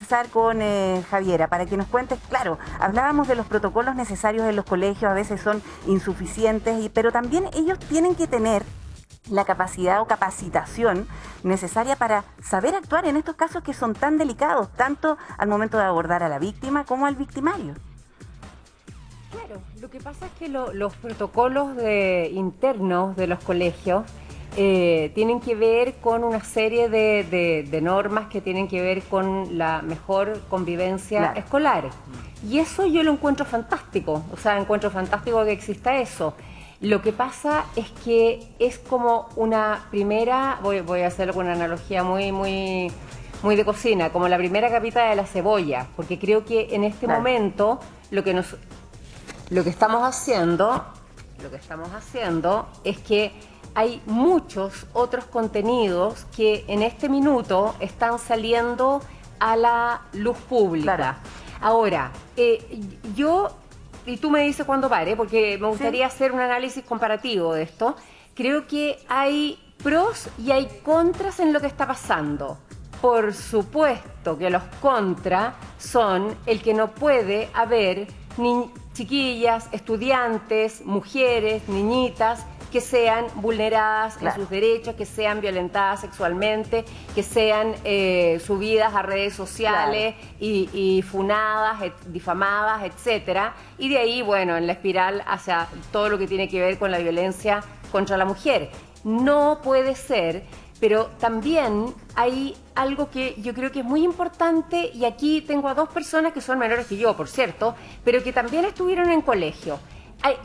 conversar con Javiera para que nos cuentes, claro, hablábamos de los protocolos necesarios en los colegios, a veces son insuficientes, pero también ellos tienen que tener la capacidad o capacitación necesaria para saber actuar en estos casos que son tan delicados, tanto al momento de abordar a la víctima como al victimario. Claro, lo que pasa es que los protocolos internos de los colegios tienen que ver con una serie de normas que tienen que ver con la mejor convivencia escolar. Y eso yo lo encuentro fantástico, o sea, encuentro fantástico que exista eso. Lo que pasa es que es como una primera, voy a hacerlo con una analogía muy de cocina, como la primera capita de la cebolla, porque creo que en este momento lo que estamos haciendo es que hay muchos otros contenidos que en este minuto están saliendo a la luz pública. Claro. Ahora, y tú me dices cuándo pare, porque me gustaría hacer un análisis comparativo de esto. Creo que hay pros y hay contras en lo que está pasando. Por supuesto que los contras son el que no puede haber ni chiquillas, estudiantes, mujeres, niñitas que sean vulneradas en sus derechos, que sean violentadas sexualmente, que sean subidas a redes sociales y funadas, difamadas, etcétera. Y de ahí, bueno, en la espiral hacia todo lo que tiene que ver con la violencia contra la mujer. No puede ser, pero también hay algo que yo creo que es muy importante, y aquí tengo a dos personas que son menores que yo, por cierto, pero que también estuvieron en colegio.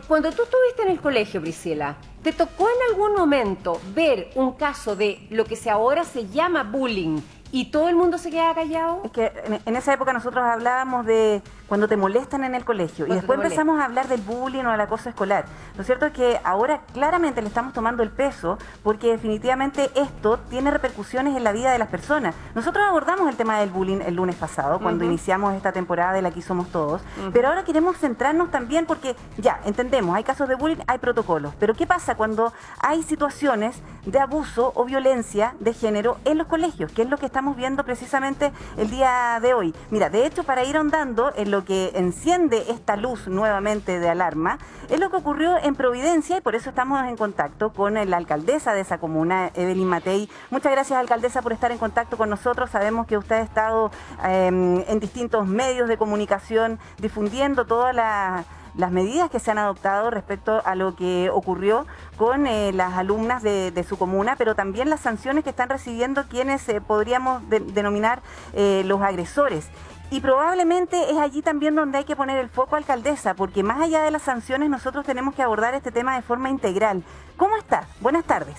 Cuando tú estuviste en el colegio, Priscila, ¿te tocó en algún momento ver un caso de lo que ahora se llama bullying y todo el mundo se queda callado? Es que en esa época nosotros hablábamos de cuando te molestan en el colegio y después empezamos a hablar del bullying o del acoso escolar. Lo cierto es que ahora claramente le estamos tomando el peso porque definitivamente esto tiene repercusiones en la vida de las personas. Nosotros abordamos el tema del bullying el lunes pasado cuando iniciamos esta temporada de la Aquí Somos Todos, pero ahora queremos centrarnos también porque ya entendemos, hay casos de bullying, hay protocolos, pero ¿qué pasa cuando hay situaciones de abuso o violencia de género en los colegios? ¿Qué es lo que estamos viendo precisamente el día de hoy? Mira, de hecho, para ir ahondando en lo que enciende esta luz nuevamente de alarma, es lo que ocurrió en Providencia y por eso estamos en contacto con la alcaldesa de esa comuna, Evelyn Matei. Muchas gracias, alcaldesa, por estar en contacto con nosotros. Sabemos que usted ha estado en distintos medios de comunicación difundiendo todas las medidas que se han adoptado respecto a lo que ocurrió con las alumnas de su comuna, pero también las sanciones que están recibiendo quienes podríamos denominar los agresores. Y probablemente es allí también donde hay que poner el foco, alcaldesa, porque más allá de las sanciones nosotros tenemos que abordar este tema de forma integral. ¿Cómo estás? Buenas tardes.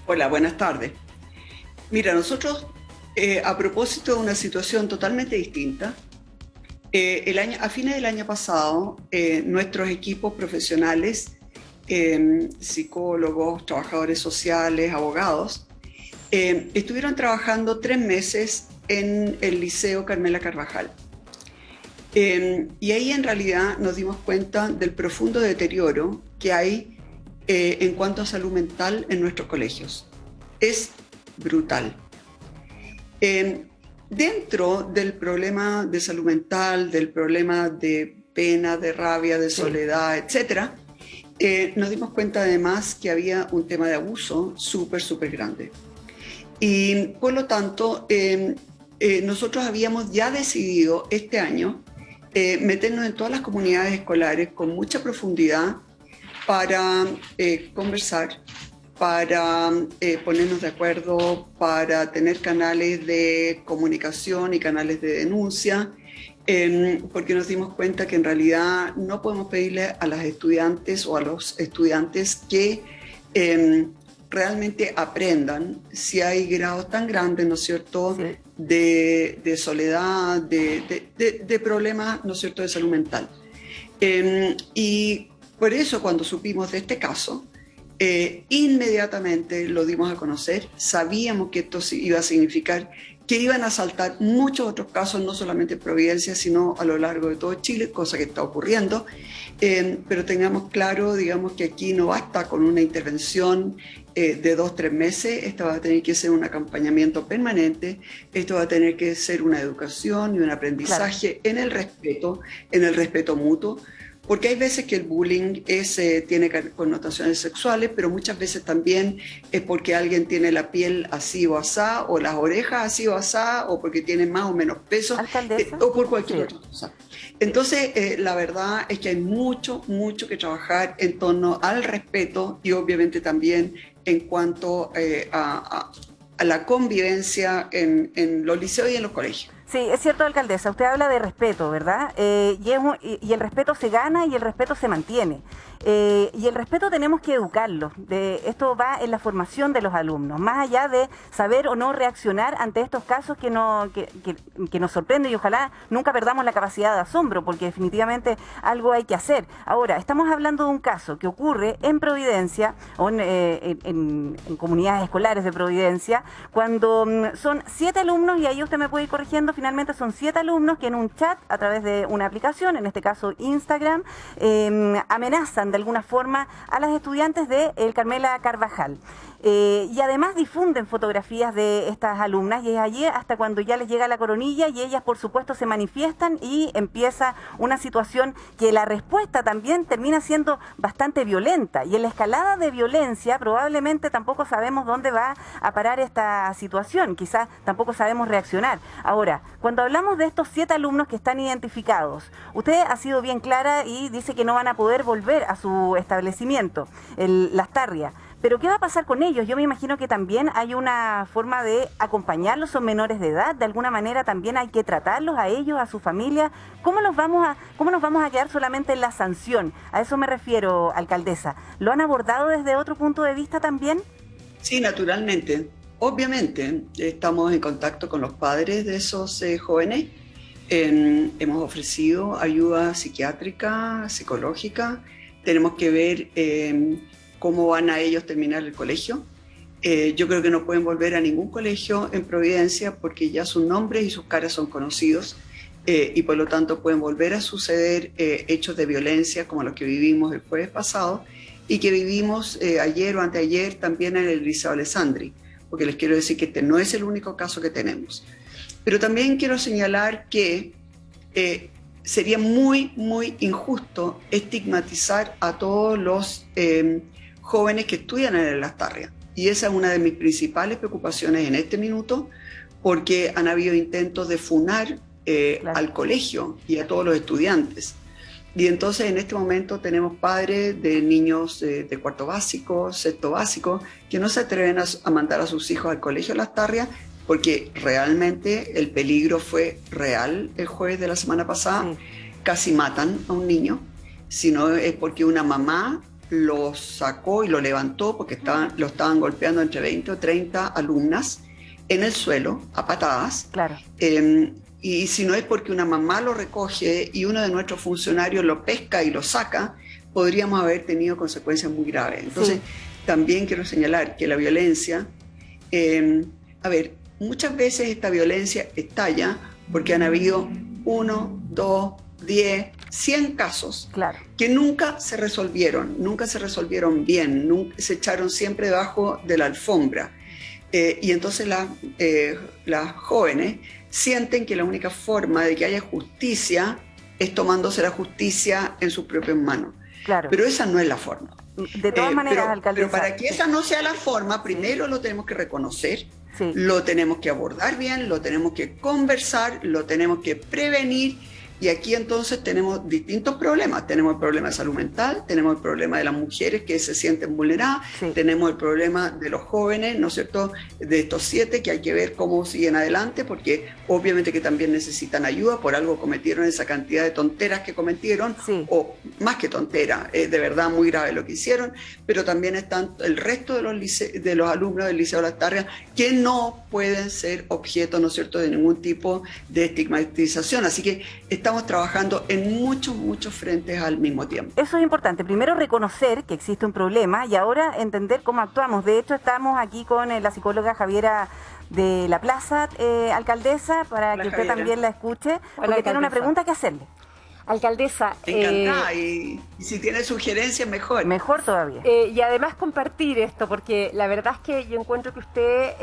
Hola, buenas tardes. Mira, nosotros, a propósito de una situación totalmente distinta, a fines del año pasado, nuestros equipos profesionales, psicólogos, trabajadores sociales, abogados, estuvieron trabajando 3 meses en el Liceo Carmela Carvajal. Y ahí en realidad nos dimos cuenta del profundo deterioro que hay en cuanto a salud mental en nuestros colegios. Es brutal. Dentro del problema de salud mental, del problema de pena, de rabia, de soledad, etcétera, nos dimos cuenta además que había un tema de abuso súper grande. Y por lo tanto, nosotros habíamos ya decidido este año meternos en todas las comunidades escolares con mucha profundidad para conversar, para ponernos de acuerdo, para tener canales de comunicación y canales de denuncia, porque nos dimos cuenta que en realidad no podemos pedirle a las estudiantes o a los estudiantes que realmente aprendan si hay grados tan grandes, ¿no es cierto?, sí, de soledad, de problemas, ¿no es cierto?, de salud mental. Y por eso cuando supimos de este caso, inmediatamente lo dimos a conocer. Sabíamos que esto iba a significar que iban a saltar muchos otros casos, no solamente en Providencia, sino a lo largo de todo Chile, cosa que está ocurriendo. Pero tengamos claro, digamos, que aquí no basta con una intervención de 2-3 meses, esto va a tener que ser un acompañamiento permanente, esto va a tener que ser una educación y un aprendizaje en el respeto mutuo, porque hay veces que el bullying tiene connotaciones sexuales, pero muchas veces también es porque alguien tiene la piel así o asá, o las orejas así o asá, o porque tiene más o menos peso, o por cualquier otra cosa. Entonces, la verdad es que hay mucho que trabajar en torno al respeto y obviamente también en cuanto a la convivencia en los liceos y en los colegios. Sí, es cierto, alcaldesa, usted habla de respeto, ¿verdad? Y el respeto se gana y el respeto se mantiene. Y el respeto tenemos que educarlo. Esto va en la formación de los alumnos, más allá de saber o no reaccionar ante estos casos que nos sorprenden, y ojalá nunca perdamos la capacidad de asombro, porque definitivamente algo hay que hacer. Ahora, estamos hablando de un caso que ocurre en Providencia, o en comunidades escolares de Providencia, cuando son 7 alumnos, y ahí usted me puede ir corrigiendo, finalmente son 7 alumnos que en un chat, a través de una aplicación, en este caso Instagram, amenazan de alguna forma a las estudiantes de el Carmela Carvajal. Y además difunden fotografías de estas alumnas, y es allí hasta cuando ya les llega la coronilla y ellas por supuesto se manifiestan y empieza una situación que la respuesta también termina siendo bastante violenta, y en la escalada de violencia probablemente tampoco sabemos dónde va a parar esta situación, quizás tampoco sabemos reaccionar. Ahora, cuando hablamos de estos 7 alumnos que están identificados, usted ha sido bien clara y dice que no van a poder volver a su establecimiento, Las Tarrias. Pero ¿qué va a pasar con ellos? Yo me imagino que también hay una forma de acompañarlos, son menores de edad, de alguna manera también hay que tratarlos a ellos, a su familia. ¿Cómo nos vamos a quedar solamente en la sanción? A eso me refiero, alcaldesa. ¿Lo han abordado desde otro punto de vista también? Sí, naturalmente. Obviamente, estamos en contacto con los padres de esos jóvenes. Hemos ofrecido ayuda psiquiátrica, psicológica. Tenemos que ver cómo van a ellos terminar el colegio. Yo creo que no pueden volver a ningún colegio en Providencia porque ya sus nombres y sus caras son conocidos, y por lo tanto pueden volver a suceder hechos de violencia como los que vivimos el jueves pasado y que vivimos ayer o anteayer también en el Liceo Alessandri, porque les quiero decir que este no es el único caso que tenemos. Pero también quiero señalar que sería muy injusto estigmatizar a todos los jóvenes que estudian en Las Tarrias. Y esa es una de mis principales preocupaciones en este minuto, porque han habido intentos de funar al colegio y a todos los estudiantes. Y entonces en este momento tenemos padres de niños de cuarto básico, sexto básico, que no se atreven a mandar a sus hijos al colegio Las Tarrias, porque realmente el peligro fue real el jueves de la semana pasada. Casi matan a un niño, sino es porque una mamá lo sacó y lo levantó porque lo estaban golpeando entre 20 o 30 alumnas en el suelo a patadas. Claro. Y si no es porque una mamá lo recoge y uno de nuestros funcionarios lo pesca y lo saca, podríamos haber tenido consecuencias muy graves. Entonces, también quiero señalar que la violencia, muchas veces esta violencia estalla porque han habido 1, 2, 10, 100 casos que nunca se resolvieron bien, se echaron siempre debajo de la alfombra. Y entonces las jóvenes sienten que la única forma de que haya justicia es tomándose la justicia en sus propias manos. Claro. Pero esa no es la forma. De todas maneras, alcaldesa. Pero para que esa no sea la forma, primero lo tenemos que reconocer, lo tenemos que abordar bien, lo tenemos que conversar, lo tenemos que prevenir. Y aquí entonces tenemos distintos problemas. Tenemos el problema de salud mental, tenemos el problema de las mujeres que se sienten vulneradas, tenemos el problema de los jóvenes, ¿no es cierto?, de estos 7 que hay que ver cómo siguen adelante, porque obviamente que también necesitan ayuda, por algo cometieron esa cantidad de tonteras que cometieron, o más que tonteras, es de verdad muy grave lo que hicieron, pero también están el resto de los alumnos del Liceo Las Tarrias que no pueden ser objeto, ¿no es cierto?, de ningún tipo de estigmatización. Así que estamos trabajando en muchos frentes al mismo tiempo. Eso es importante. Primero, reconocer que existe un problema y ahora entender cómo actuamos. De hecho, estamos aquí con la psicóloga Javiera de la plaza, alcaldesa, para que usted también la escuche, porque tiene una pregunta que hacerle. Alcaldesa, encantada, y si tiene sugerencias, mejor. Mejor todavía. Y además compartir esto, porque la verdad es que yo encuentro que usted,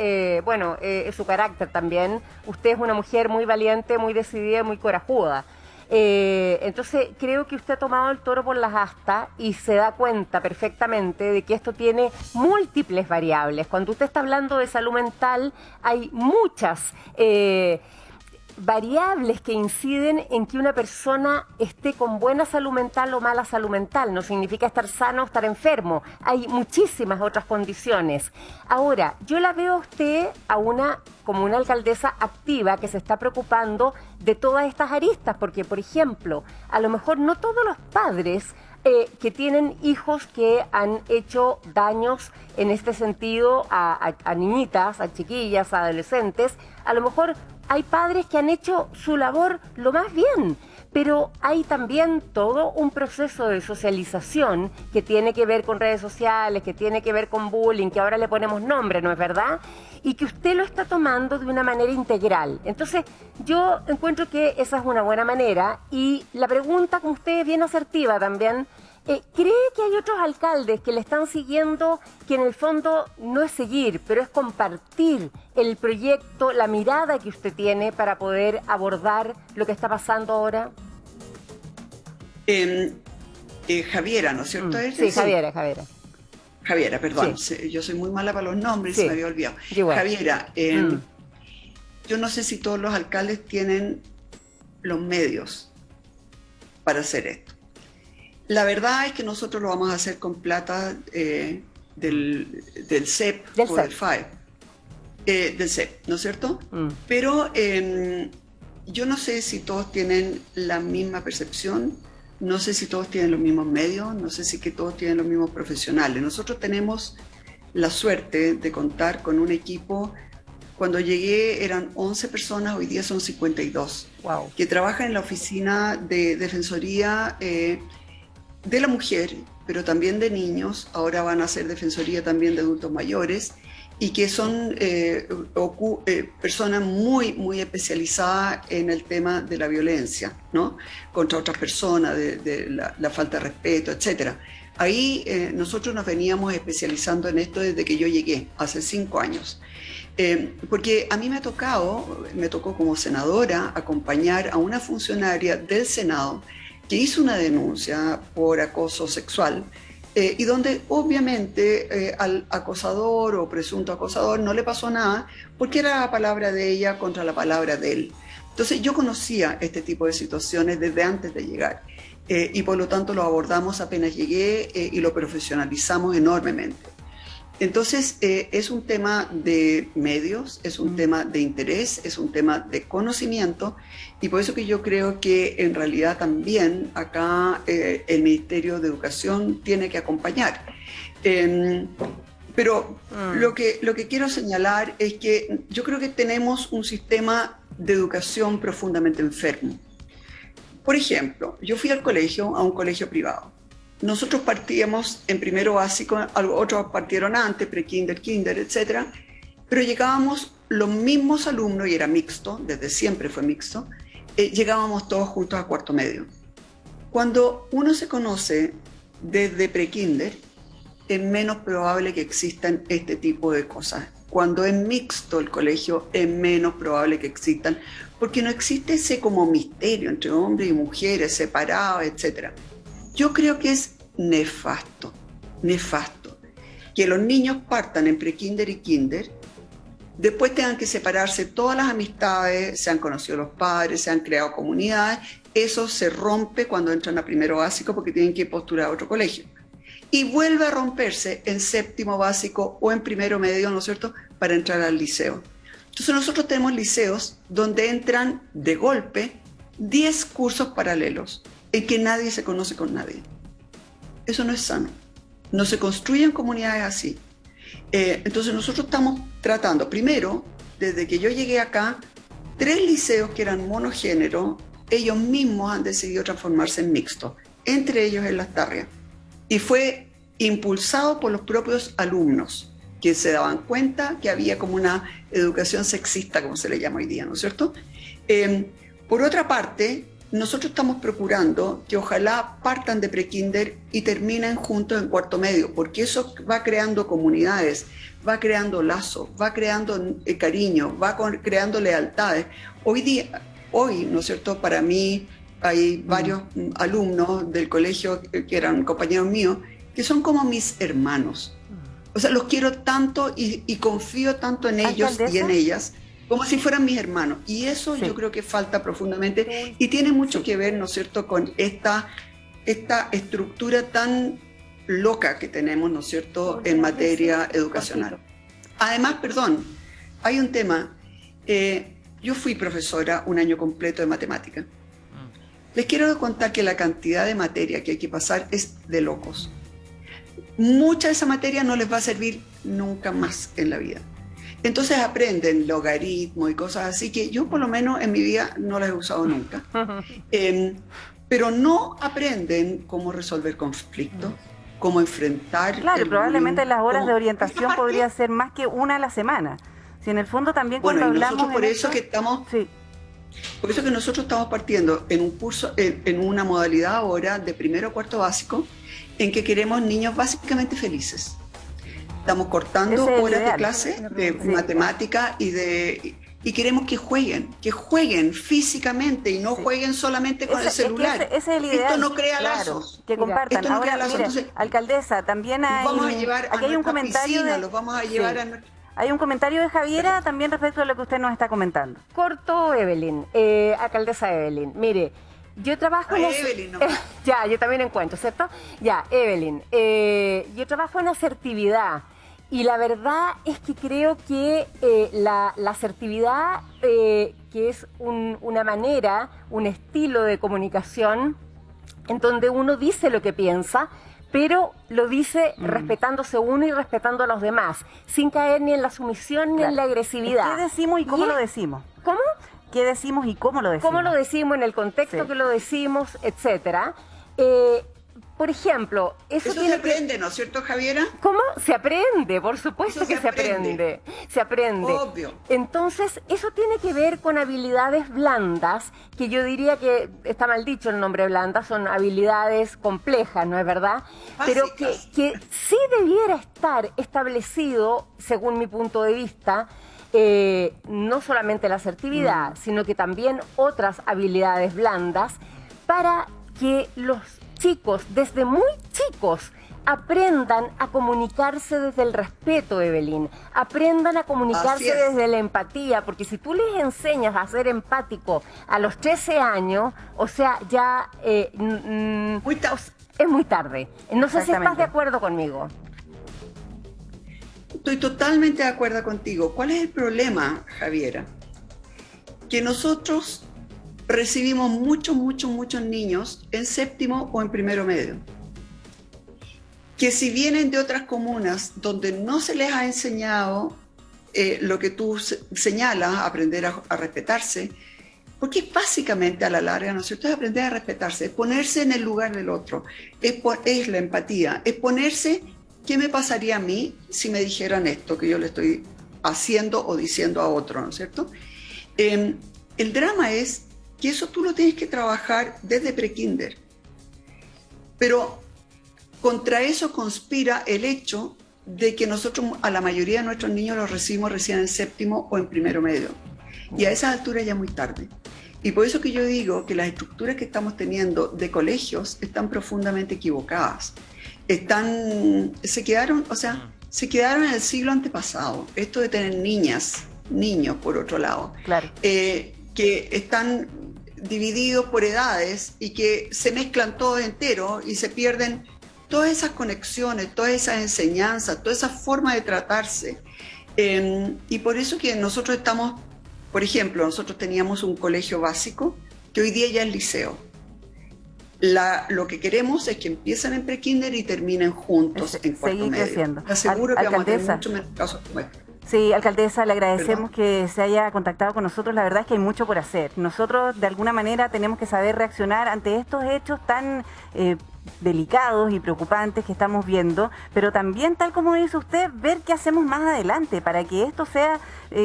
es su carácter también, usted es una mujer muy valiente, muy decidida, muy corajuda. Entonces creo que usted ha tomado el toro por las astas y se da cuenta perfectamente de que esto tiene múltiples variables. Cuando usted está hablando de salud mental, hay muchas variables que inciden en que una persona esté con buena salud mental o mala salud mental. No significa estar sano o estar enfermo. Hay muchísimas otras condiciones. Ahora, yo la veo a usted como una alcaldesa activa que se está preocupando de todas estas aristas, porque, por ejemplo, a lo mejor no todos los padres que tienen hijos que han hecho daños en este sentido a niñitas, a chiquillas, a adolescentes, a lo mejor hay padres que han hecho su labor lo más bien, pero hay también todo un proceso de socialización que tiene que ver con redes sociales, que tiene que ver con bullying, que ahora le ponemos nombre, ¿no es verdad? Y que usted lo está tomando de una manera integral. Entonces, yo encuentro que esa es una buena manera, y la pregunta con usted es bien asertiva también. ¿Cree que hay otros alcaldes que le están siguiendo, que en el fondo no es seguir, pero es compartir el proyecto, la mirada que usted tiene para poder abordar lo que está pasando ahora? Javiera, ¿no es cierto? Sí, Javiera. Javiera, perdón, sí. Yo soy muy mala para los nombres, sí. Se me había olvidado. Igual. Javiera, yo no sé si todos los alcaldes tienen los medios para hacer esto. La verdad es que nosotros lo vamos a hacer con plata del CEP o del FAE. Del CEP, ¿no es cierto? Pero yo no sé si todos tienen la misma percepción, no sé si todos tienen los mismos medios, no sé si que todos tienen los mismos profesionales. Nosotros tenemos la suerte de contar con un equipo. Cuando llegué eran 11 personas, hoy día son 52, wow, que trabajan en la oficina de Defensoría de la mujer, pero también de niños. Ahora van a hacer defensoría también de adultos mayores, y que son personas muy, muy especializadas en el tema de la violencia, ¿no? Contra otras personas, de la falta de respeto, etc. Ahí nosotros nos veníamos especializando en esto desde que yo llegué, hace 5 años. Porque a mí me tocó como senadora acompañar a una funcionaria del Senado que hizo una denuncia por acoso sexual, y donde obviamente al acosador o presunto acosador no le pasó nada, porque era la palabra de ella contra la palabra de él. Entonces yo conocía este tipo de situaciones desde antes de llegar, y por lo tanto lo abordamos apenas llegué, y lo profesionalizamos enormemente. Entonces es un tema de medios, es un tema de interés, es un tema de conocimiento, y por eso que yo creo que en realidad también acá el Ministerio de Educación tiene que acompañar. Pero lo que quiero señalar es que yo creo que tenemos un sistema de educación profundamente enfermo. Por ejemplo, yo fui a un colegio privado. Nosotros partíamos en primero básico, otros partieron antes, pre-kinder, kinder, etc. Pero llegábamos los mismos alumnos, y era mixto, desde siempre fue mixto, llegábamos todos juntos a cuarto medio. Cuando uno se conoce desde pre-kinder, es menos probable que existan este tipo de cosas. Cuando es mixto el colegio, es menos probable que existan, porque no existe ese como misterio entre hombres y mujeres, separados, etc. Yo creo que es nefasto que los niños partan en pre-kinder y kinder, después tengan que separarse todas las amistades, se han conocido los padres, se han creado comunidades. Eso se rompe cuando entran a primero básico porque tienen que postular a otro colegio. Y vuelve a romperse en séptimo básico o en primero medio, ¿no es cierto?, para entrar al liceo. Entonces nosotros tenemos liceos donde entran de golpe 10 cursos paralelos en que nadie se conoce con nadie. Eso no es sano. No se construyen comunidades así. Entonces nosotros estamos tratando, primero, desde que yo llegué acá, 3 liceos que eran monogénero, ellos mismos han decidido transformarse en mixtos, entre ellos en Las Tarrias. Y fue impulsado por los propios alumnos. que se daban cuenta que había como una educación sexista, como se le llama hoy día, ¿no es cierto? Por otra parte, nosotros estamos procurando que ojalá partan de prekinder y terminen juntos en cuarto medio, porque eso va creando comunidades, va creando lazos, va creando cariño, va creando lealtades. Hoy, ¿no es cierto? Para mí hay varios alumnos del colegio que eran compañeros míos, que son como mis hermanos. O sea, los quiero tanto y confío tanto en ellos y en ellas, como si fueran mis hermanos. Y eso yo creo que falta profundamente y tiene mucho que ver, ¿no es cierto?, con esta estructura tan loca que tenemos, ¿no es cierto?, en materia educacional. Además, perdón, hay un tema. Yo fui profesora un año completo de matemática. Les quiero contar que la cantidad de materia que hay que pasar es de locos. Mucha de esa materia no les va a servir nunca más en la vida. Entonces aprenden logaritmos y cosas así que yo por lo menos en mi vida no las he usado nunca. Pero no aprenden cómo resolver conflictos, cómo enfrentar. Claro, probablemente las horas de orientación podría ser más que una a la semana. Si en el fondo también cuando hablamos por eso que nosotros estamos partiendo en un curso, en una modalidad ahora de primero a cuarto básico, en que queremos niños básicamente felices. Estamos cortando horas de clase de matemática y queremos que jueguen físicamente y no jueguen solamente con el celular. Ese es el ideal. Esto no crea lazos. Que compartan. Esto no Ahora, crea lazos. Entonces, alcaldesa, también hay... Los vamos a llevar aquí hay un comentario piscina, los vamos a llevar a... Hay un comentario de Javiera también respecto a lo que usted nos está comentando. Corto, Evelyn, alcaldesa Evelyn. Mire, yo trabajo Evelyn, no. Ya, yo también encuentro, ¿cierto? Ya, Evelyn, yo trabajo en asertividad. Y la verdad es que creo que la asertividad, que es una manera, un estilo de comunicación en donde uno dice lo que piensa, pero lo dice respetándose uno y respetando a los demás, sin caer ni en la sumisión ni en la agresividad. ¿Qué decimos y cómo lo decimos? ¿Cómo? ¿Qué decimos y cómo lo decimos? ¿Cómo lo decimos, en el contexto que lo decimos, etcétera? Por ejemplo, eso se aprende, ¿no es cierto, Javiera? ¿Cómo? Se aprende, por supuesto que se aprende. Se aprende. Obvio. Entonces, eso tiene que ver con habilidades blandas, que yo diría que, está mal dicho el nombre blanda, son habilidades complejas, ¿no es verdad? Básicas. Pero que sí debiera estar establecido, según mi punto de vista, no solamente la asertividad, sino que también otras habilidades blandas, para que los chicos, desde muy chicos, aprendan a comunicarse desde el respeto, Evelyn. Aprendan a comunicarse desde la empatía, porque si tú les enseñas a ser empático a los 13 años, o sea, ya es muy tarde. No sé si estás de acuerdo conmigo. Estoy totalmente de acuerdo contigo. ¿Cuál es el problema, Javiera? Que nosotros recibimos muchos niños en séptimo o en primero medio, que si vienen de otras comunas donde no se les ha enseñado lo que tú señalas, aprender a respetarse, porque es básicamente a la larga, ¿no es cierto?, es aprender a respetarse, es ponerse en el lugar del otro, es la empatía, es ponerse, ¿qué me pasaría a mí si me dijeran esto que yo le estoy haciendo o diciendo a otro, ¿no es cierto? El drama es que eso tú lo tienes que trabajar desde prekinder. Pero contra eso conspira el hecho de que nosotros a la mayoría de nuestros niños los recibimos recién en séptimo o en primero medio. Y a esas alturas ya es muy tarde. Y por eso que yo digo que las estructuras que estamos teniendo de colegios están profundamente equivocadas. Se quedaron en el siglo antepasado. Esto de tener niños por otro lado. Claro. Que están divididos por edades y que se mezclan todos enteros y se pierden todas esas conexiones, todas esas enseñanzas, toda esa forma de tratarse. Y por eso que nosotros estamos, por ejemplo, nosotros teníamos un colegio básico que hoy día ya es liceo. Lo que queremos es que empiecen en prekinder y terminen juntos en cuarto medio. Creciendo. Te aseguro que vamos a tener mucho menos casos como este. Sí, alcaldesa, le agradecemos que se haya contactado con nosotros. La verdad es que hay mucho por hacer. Nosotros, de alguna manera, tenemos que saber reaccionar ante estos hechos tan delicados y preocupantes que estamos viendo, pero también, tal como dice usted, ver qué hacemos más adelante para que esto sea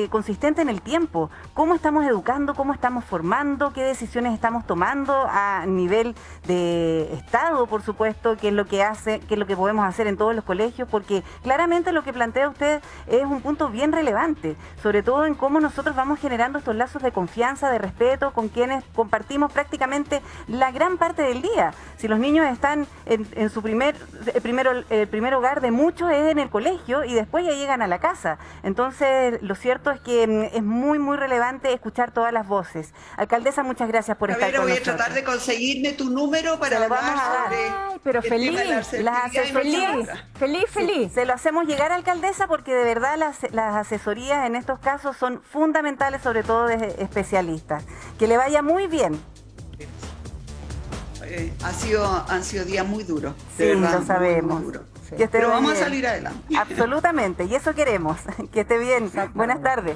consistente en el tiempo. Cómo estamos educando, cómo estamos formando, qué decisiones estamos tomando a nivel de Estado, por supuesto, qué es lo que hace, qué es lo que podemos hacer en todos los colegios, porque claramente lo que plantea usted es un punto bien relevante, sobre todo en cómo nosotros vamos generando estos lazos de confianza, de respeto con quienes compartimos prácticamente la gran parte del día. Si los niños están en su el primer hogar de muchos es en el colegio y después ya llegan a la casa. Entonces, lo cierto es que es muy, muy relevante escuchar todas las voces. Alcaldesa, muchas gracias por estar con voy nosotros. a tratar de conseguirme tu número para Se lo vamos a dar. Ay, pero feliz, feliz. Se lo hacemos llegar, alcaldesa, porque de verdad las asesorías en estos casos son fundamentales, sobre todo de especialistas. Que le vaya muy bien. Han sido días muy duros. Sí, de verdad, lo sabemos. muy duros. Que esté Pero muy vamos bien. a salir adelante. Absolutamente, y eso queremos. Que esté bien. Buenas tardes.